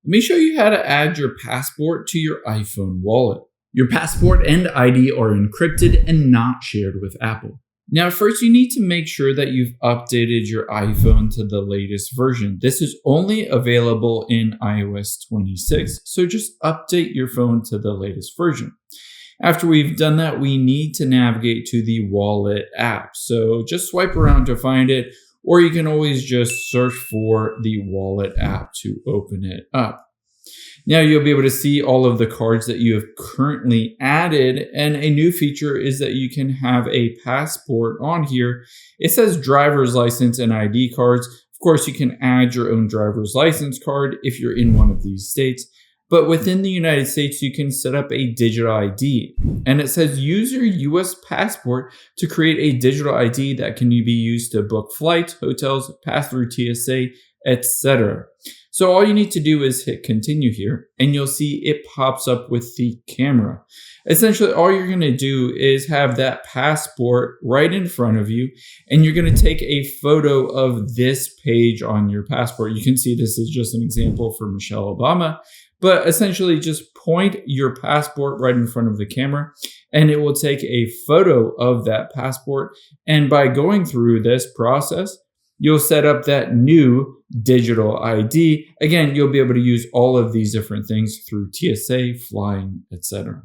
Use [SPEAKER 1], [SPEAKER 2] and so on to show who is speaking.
[SPEAKER 1] Let me show you how to add your passport to your iPhone wallet. Your passport and ID are encrypted and not shared with Apple. Now, first you need to make sure that you've updated your iPhone to the latest version. This is only available in iOS 26, so just update your phone to the latest version. After we've done that, we need to navigate to the Wallet app. So just swipe around to find it, or you can always just search for the Wallet app to open it up. Now you'll be able to see all of the cards that you have currently added, and a new feature is that you can have a passport on here. It says driver's license and ID cards. Of course, you can add your own driver's license card if you're in one of these states. But within the United States, you can set up a digital ID. And it says use your US passport to create a digital ID that can be used to book flights, hotels, pass through TSA, etc. So all you need to do is hit continue here, and you'll see it pops up with the camera. Essentially, all you're going to do is have that passport right in front of you, and you're going to take a photo of this page on your passport. You can see this is just an example for Michelle Obama. But essentially just point your passport right in front of the camera and it will take a photo of that passport. And by going through this process, you'll set up that new digital ID. Again, you'll be able to use all of these different things through TSA, flying, etc.